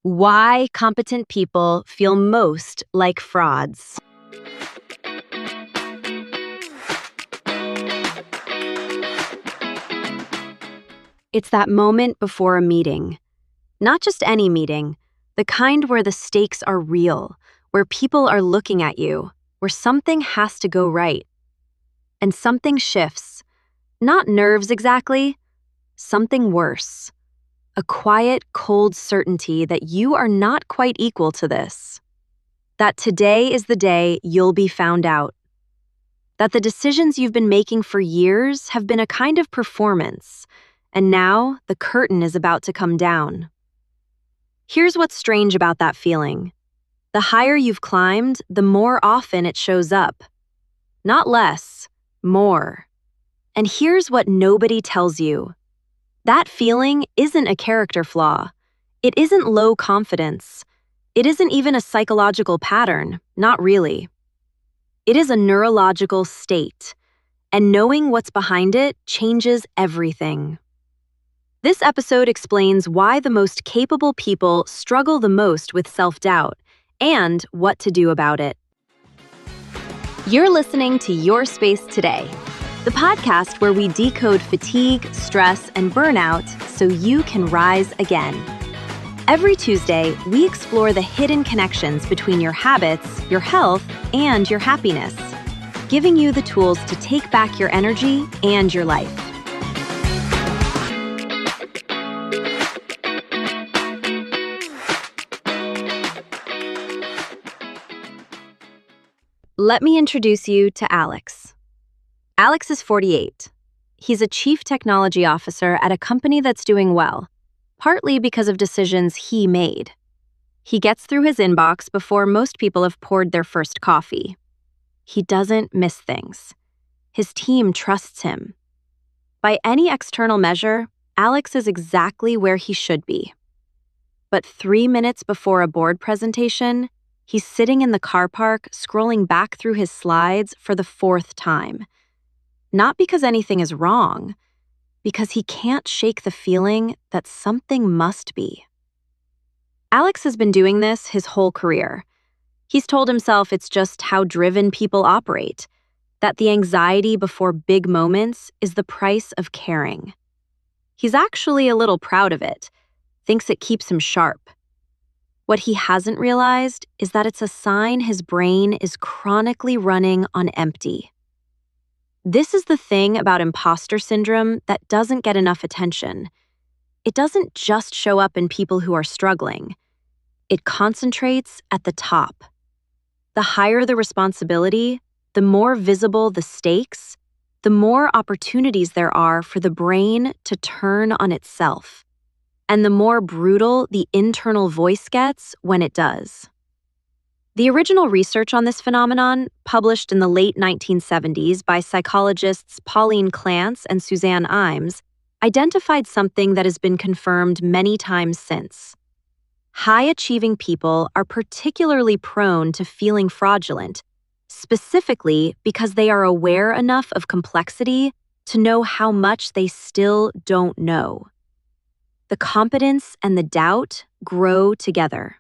Why competent people feel most like frauds. It's that moment before a meeting. Not just any meeting, the kind where the stakes are real, where people are looking at you, where something has to go right. And something shifts. Not nerves exactly, something worse. A quiet, cold certainty that you are not quite equal to this. That today is the day you'll be found out. That the decisions you've been making for years have been a kind of performance, and now the curtain is about to come down. Here's what's strange about that feeling. The higher you've climbed, the more often it shows up. Not less, more. And here's what nobody tells you. That feeling isn't a character flaw. It isn't low confidence. It isn't even a psychological pattern, not really. It is a neurological state, and knowing what's behind it changes everything. This episode explains why the most capable people struggle the most with self-doubt and what to do about it. You're listening to Your Space Today, the podcast where we decode fatigue, stress, and burnout so you can rise again. Every Tuesday, we explore the hidden connections between your habits, your health, and your happiness, giving you the tools to take back your energy and your life. Let me introduce you to Alex. Alex is 48. He's a chief technology officer at a company that's doing well, partly because of decisions he made. He gets through his inbox before most people have poured their first coffee. He doesn't miss things. His team trusts him. By any external measure, Alex is exactly where he should be. But 3 minutes before a board presentation, he's sitting in the car park scrolling back through his slides for the 4th time. Not because anything is wrong, because he can't shake the feeling that something must be. Alex has been doing this his whole career. He's told himself it's just how driven people operate, that the anxiety before big moments is the price of caring. He's actually a little proud of it, thinks it keeps him sharp. What he hasn't realized is that it's a sign his brain is chronically running on empty. This is the thing about imposter syndrome that doesn't get enough attention. It doesn't just show up in people who are struggling. It concentrates at the top. The higher the responsibility, the more visible the stakes, the more opportunities there are for the brain to turn on itself, and the more brutal the internal voice gets when it does. The original research on this phenomenon, published in the late 1970s by psychologists Pauline Clance and Suzanne Imes, identified something that has been confirmed many times since. High-achieving people are particularly prone to feeling fraudulent, specifically because they are aware enough of complexity to know how much they still don't know. The competence and the doubt grow together.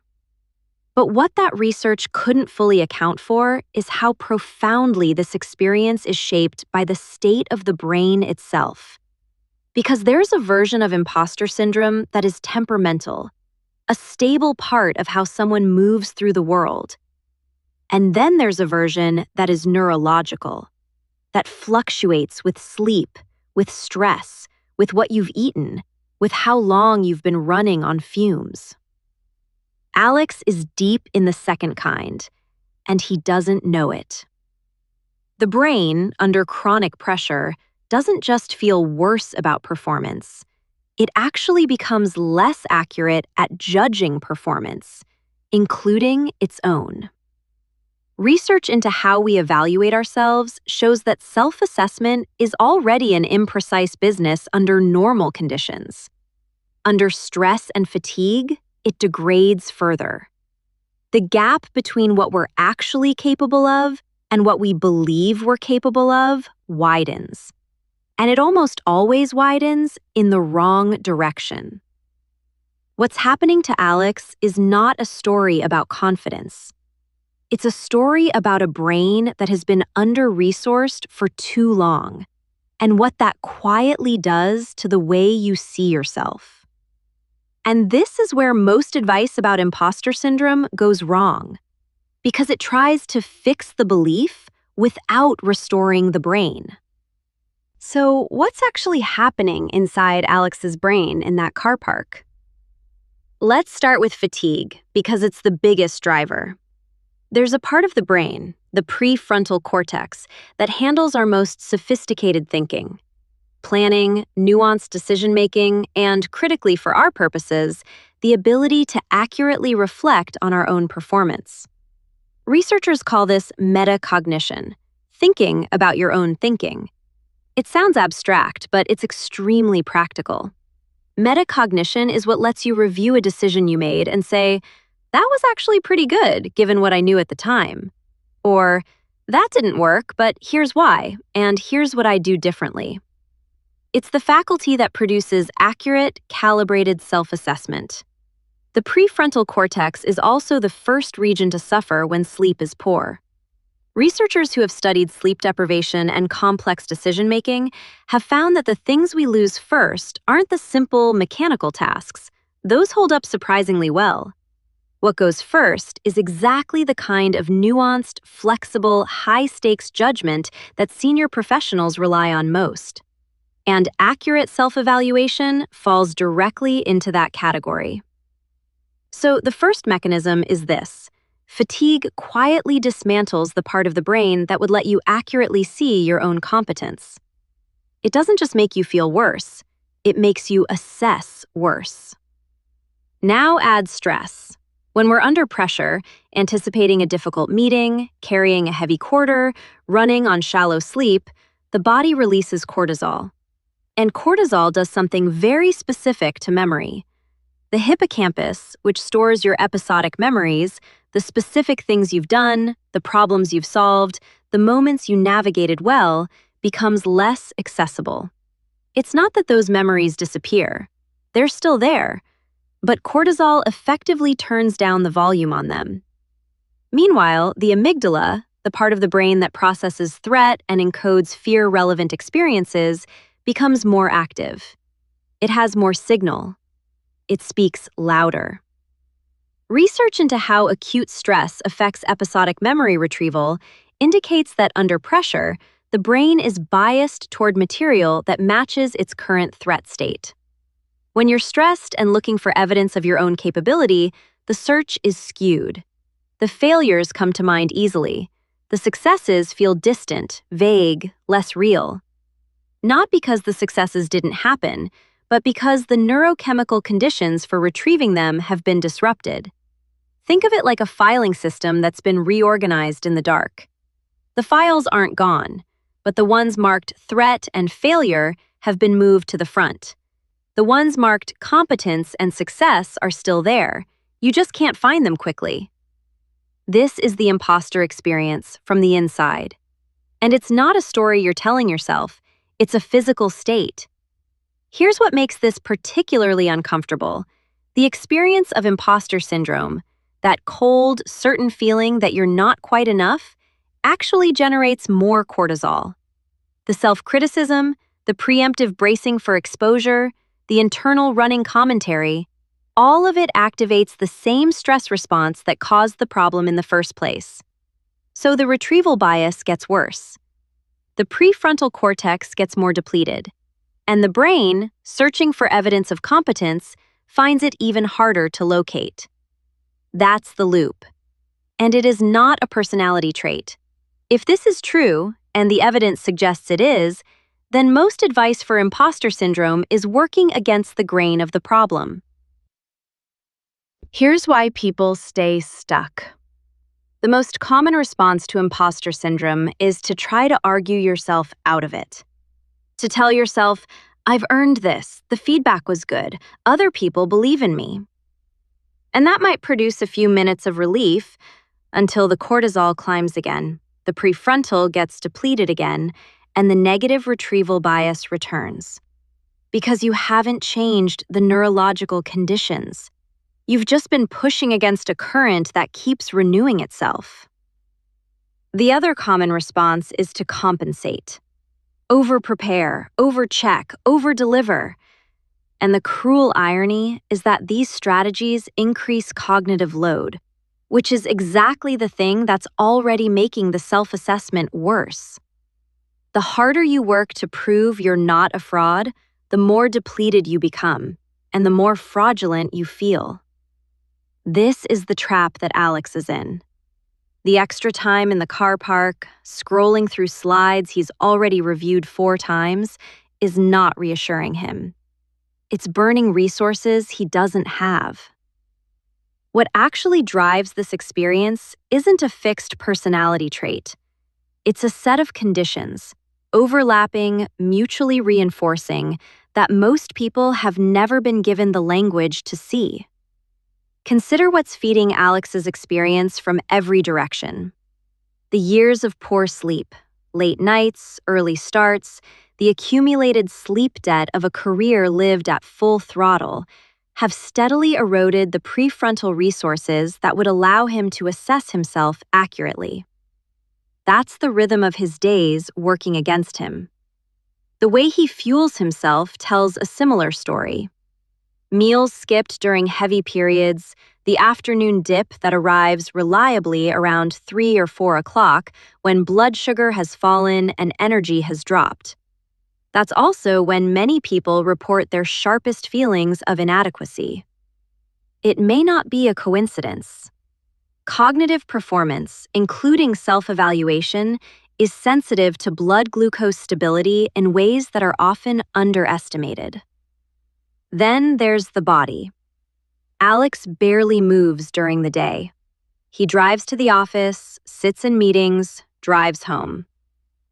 But what that research couldn't fully account for is how profoundly this experience is shaped by the state of the brain itself. Because there's a version of imposter syndrome that is temperamental, a stable part of how someone moves through the world. And then there's a version that is neurological, that fluctuates with sleep, with stress, with what you've eaten, with how long you've been running on fumes. Alex is deep in the second kind, and he doesn't know it. The brain, under chronic pressure, doesn't just feel worse about performance. It actually becomes less accurate at judging performance, including its own. Research into how we evaluate ourselves shows that self-assessment is already an imprecise business under normal conditions. Under stress and fatigue, it degrades further. The gap between what we're actually capable of and what we believe we're capable of widens. And it almost always widens in the wrong direction. What's happening to Alex is not a story about confidence. It's a story about a brain that has been under-resourced for too long, and what that quietly does to the way you see yourself. And this is where most advice about imposter syndrome goes wrong, because it tries to fix the belief without restoring the brain. So, what's actually happening inside Alex's brain in that car park? Let's start with fatigue, because it's the biggest driver. There's a part of the brain, the prefrontal cortex, that handles our most sophisticated thinking. Planning, nuanced decision-making, and, critically for our purposes, the ability to accurately reflect on our own performance. Researchers call this metacognition, thinking about your own thinking. It sounds abstract, but it's extremely practical. Metacognition is what lets you review a decision you made and say, that was actually pretty good given what I knew at the time. Or, that didn't work, but here's why, and here's what I do differently. It's the faculty that produces accurate, calibrated self-assessment. The prefrontal cortex is also the first region to suffer when sleep is poor. Researchers who have studied sleep deprivation and complex decision-making have found that the things we lose first aren't the simple, mechanical tasks. Those hold up surprisingly well. What goes first is exactly the kind of nuanced, flexible, high-stakes judgment that senior professionals rely on most. And accurate self-evaluation falls directly into that category. So the first mechanism is this. Fatigue quietly dismantles the part of the brain that would let you accurately see your own competence. It doesn't just make you feel worse, it makes you assess worse. Now add stress. When we're under pressure, anticipating a difficult meeting, carrying a heavy quarter, running on shallow sleep, the body releases cortisol. And cortisol does something very specific to memory. The hippocampus, which stores your episodic memories, the specific things you've done, the problems you've solved, the moments you navigated well, becomes less accessible. It's not that those memories disappear. They're still there, but cortisol effectively turns down the volume on them. Meanwhile, the amygdala, the part of the brain that processes threat and encodes fear-relevant experiences, becomes more active. It has more signal. It speaks louder. Research into how acute stress affects episodic memory retrieval indicates that under pressure, the brain is biased toward material that matches its current threat state. When you're stressed and looking for evidence of your own capability, the search is skewed. The failures come to mind easily. The successes feel distant, vague, less real. Not because the successes didn't happen, but because the neurochemical conditions for retrieving them have been disrupted. Think of it like a filing system that's been reorganized in the dark. The files aren't gone, but the ones marked threat and failure have been moved to the front. The ones marked competence and success are still there. You just can't find them quickly. This is the imposter experience from the inside. And it's not a story you're telling yourself, it's a physical state. Here's what makes this particularly uncomfortable. The experience of imposter syndrome, that cold, certain feeling that you're not quite enough, actually generates more cortisol. The self-criticism, the preemptive bracing for exposure, the internal running commentary, all of it activates the same stress response that caused the problem in the first place. So the retrieval bias gets worse. The prefrontal cortex gets more depleted. And the brain, searching for evidence of competence, finds it even harder to locate. That's the loop. And it is not a personality trait. If this is true, and the evidence suggests it is, then most advice for imposter syndrome is working against the grain of the problem. Here's why people stay stuck. The most common response to imposter syndrome is to try to argue yourself out of it. To tell yourself, I've earned this, the feedback was good, other people believe in me. And that might produce a few minutes of relief until the cortisol climbs again, the prefrontal gets depleted again, and the negative retrieval bias returns. Because you haven't changed the neurological conditions. You've just been pushing against a current that keeps renewing itself. The other common response is to compensate. Over-prepare, over-check, over-deliver. And the cruel irony is that these strategies increase cognitive load, which is exactly the thing that's already making the self-assessment worse. The harder you work to prove you're not a fraud, the more depleted you become, and the more fraudulent you feel. This is the trap that Alex is in. The extra time in the car park, scrolling through slides he's already reviewed 4 times, is not reassuring him. It's burning resources he doesn't have. What actually drives this experience isn't a fixed personality trait. It's a set of conditions, overlapping, mutually reinforcing, that most people have never been given the language to see. Consider what's feeding Alex's experience from every direction. The years of poor sleep, late nights, early starts, the accumulated sleep debt of a career lived at full throttle have steadily eroded the prefrontal resources that would allow him to assess himself accurately. That's the rhythm of his days working against him. The way he fuels himself tells a similar story. Meals skipped during heavy periods, the afternoon dip that arrives reliably around 3 or 4 o'clock when blood sugar has fallen and energy has dropped. That's also when many people report their sharpest feelings of inadequacy. It may not be a coincidence. Cognitive performance, including self-evaluation, is sensitive to blood glucose stability in ways that are often underestimated. Then there's the body. Alex barely moves during the day. He drives to the office, sits in meetings, drives home.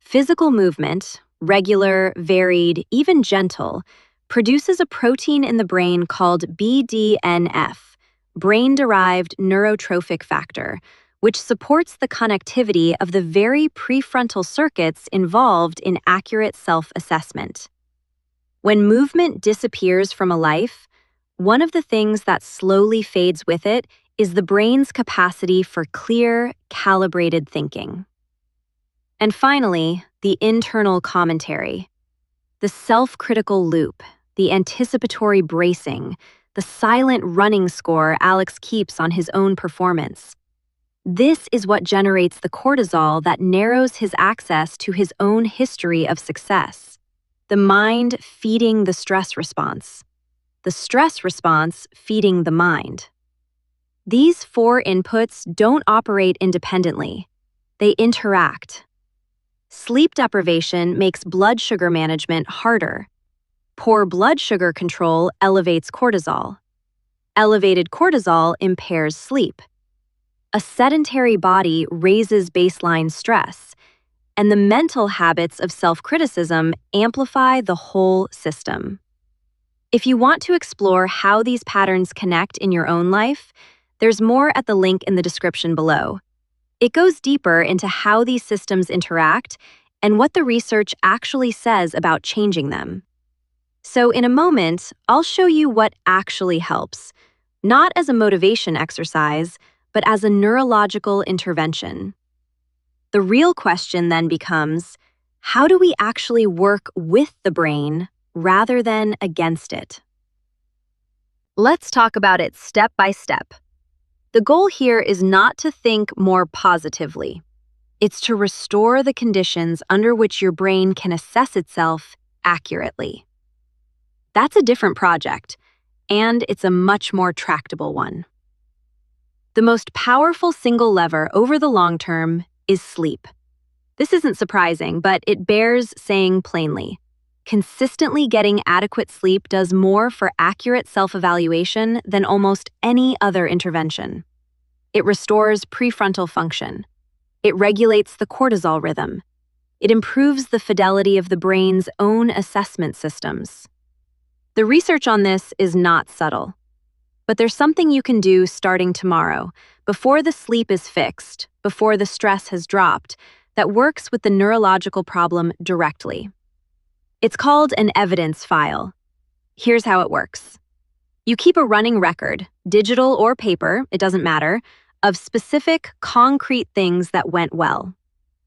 Physical movement, regular, varied, even gentle, produces a protein in the brain called BDNF, brain-derived neurotrophic factor, which supports the connectivity of the very prefrontal circuits involved in accurate self-assessment. When movement disappears from a life, one of the things that slowly fades with it is the brain's capacity for clear, calibrated thinking. And finally, the internal commentary. The self-critical loop, the anticipatory bracing, the silent running score Alex keeps on his own performance. This is what generates the cortisol that narrows his access to his own history of success. The mind feeding the stress response. The stress response feeding the mind. These 4 inputs don't operate independently. They interact. Sleep deprivation makes blood sugar management harder. Poor blood sugar control elevates cortisol. Elevated cortisol impairs sleep. A sedentary body raises baseline stress, and the mental habits of self-criticism amplify the whole system. If you want to explore how these patterns connect in your own life, there's more at the link in the description below. It goes deeper into how these systems interact and what the research actually says about changing them. So in a moment, I'll show you what actually helps, not as a motivation exercise, but as a neurological intervention. The real question then becomes, how do we actually work with the brain rather than against it? Let's talk about it step by step. The goal here is not to think more positively. It's to restore the conditions under which your brain can assess itself accurately. That's a different project, and it's a much more tractable one. The most powerful single lever over the long term is sleep. This isn't surprising, but it bears saying plainly. Consistently getting adequate sleep does more for accurate self-evaluation than almost any other intervention. It restores prefrontal function. It regulates the cortisol rhythm. It improves the fidelity of the brain's own assessment systems. The research on this is not subtle. But there's something you can do starting tomorrow, before the sleep is fixed, before the stress has dropped, that works with the neurological problem directly. It's called an evidence file, Here's how it works. You keep a running record, digital or paper, it doesn't matter, of specific, concrete things that went well.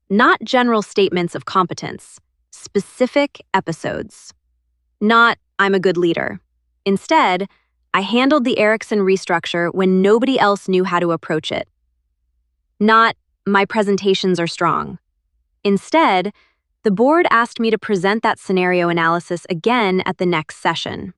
Not general statements of competence, specific episodes. Not, I'm a good leader. Instead, I handled the Ericsson restructure when nobody else knew how to approach it. Not, my presentations are strong. Instead, the board asked me to present that scenario analysis again at the next session.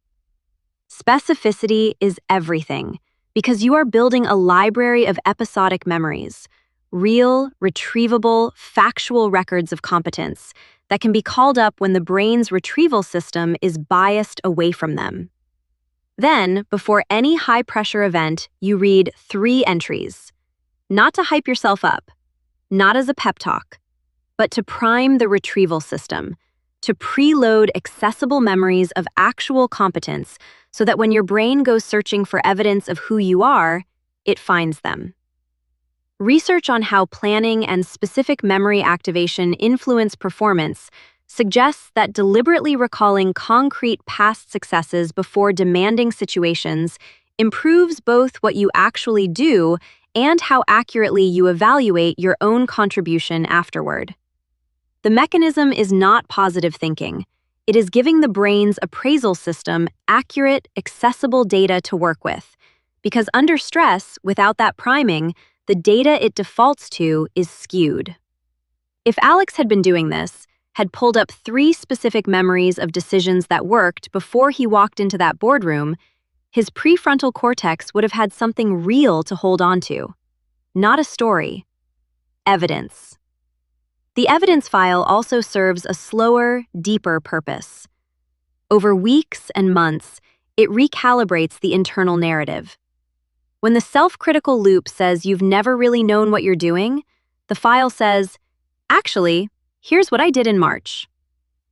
Specificity is everything, because you are building a library of episodic memories, real, retrievable, factual records of competence that can be called up when the brain's retrieval system is biased away from them. Then, before any high-pressure event, you read 3 entries. Not to hype yourself up, not as a pep talk, but to prime the retrieval system, to preload accessible memories of actual competence so that when your brain goes searching for evidence of who you are, it finds them. Research on how planning and specific memory activation influence performance suggests that deliberately recalling concrete past successes before demanding situations improves both what you actually do and how accurately you evaluate your own contribution afterward. The mechanism is not positive thinking. It is giving the brain's appraisal system accurate, accessible data to work with, because under stress, without that priming, the data it defaults to is skewed. If Alex had been doing this, had pulled up 3 specific memories of decisions that worked before he walked into that boardroom, his prefrontal cortex would have had something real to hold on to. Not a story. Evidence. The evidence file also serves a slower, deeper purpose. Over weeks and months, it recalibrates the internal narrative. When the self-critical loop says you've never really known what you're doing, the file says, actually, here's what I did in March.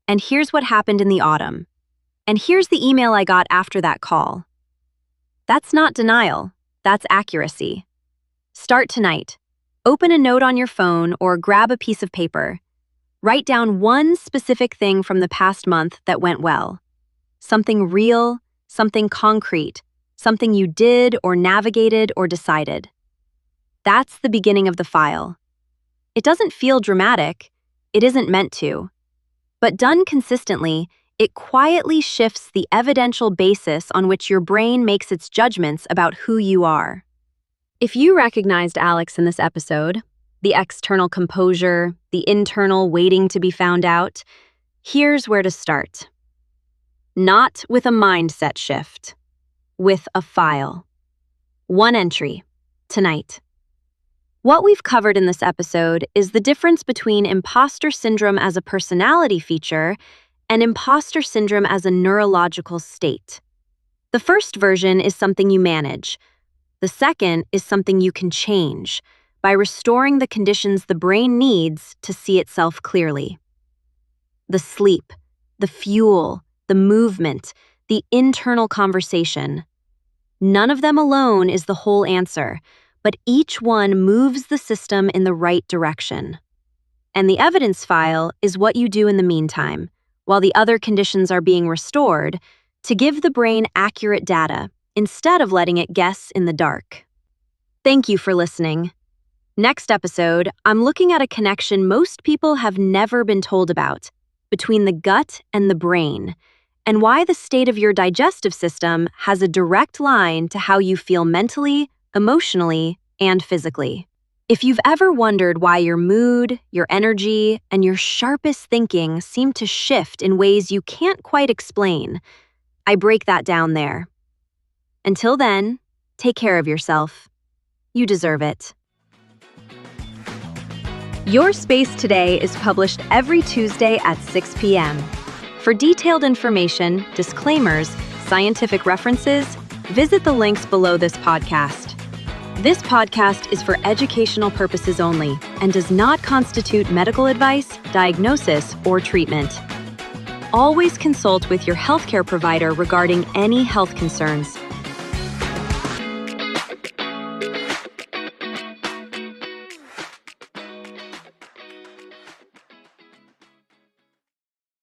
And here's what happened in the autumn. And here's the email I got after that call. That's not denial, that's accuracy. Start tonight. Open a note on your phone or grab a piece of paper. Write down one specific thing from the past month that went well. Something real, something concrete, something you did or navigated or decided. That's the beginning of the file. It doesn't feel dramatic. It isn't meant to. But done consistently, it quietly shifts the evidential basis on which your brain makes its judgments about who you are. If you recognized Alex in this episode, the external composure, the internal waiting to be found out, here's where to start. Not with a mindset shift, with a file. 1 entry, tonight. What we've covered in this episode is the difference between imposter syndrome as a personality feature and imposter syndrome as a neurological state. The first version is something you manage. The second is something you can change by restoring the conditions the brain needs to see itself clearly. The sleep, the fuel, the movement, the internal conversation. None of them alone is the whole answer, but each one moves the system in the right direction. And the evidence file is what you do in the meantime, while the other conditions are being restored, to give the brain accurate data instead of letting it guess in the dark. Thank you for listening. Next episode, I'm looking at a connection most people have never been told about between the gut and the brain, and why the state of your digestive system has a direct line to how you feel mentally, emotionally, and physically. If you've ever wondered why your mood, your energy, and your sharpest thinking seem to shift in ways you can't quite explain, I break that down there. Until then, take care of yourself. You deserve it. Your Space Today is published every Tuesday at 6 p.m. For detailed information, disclaimers, scientific references, visit the links below this podcast. This podcast is for educational purposes only and does not constitute medical advice, diagnosis, or treatment. Always consult with your healthcare provider regarding any health concerns.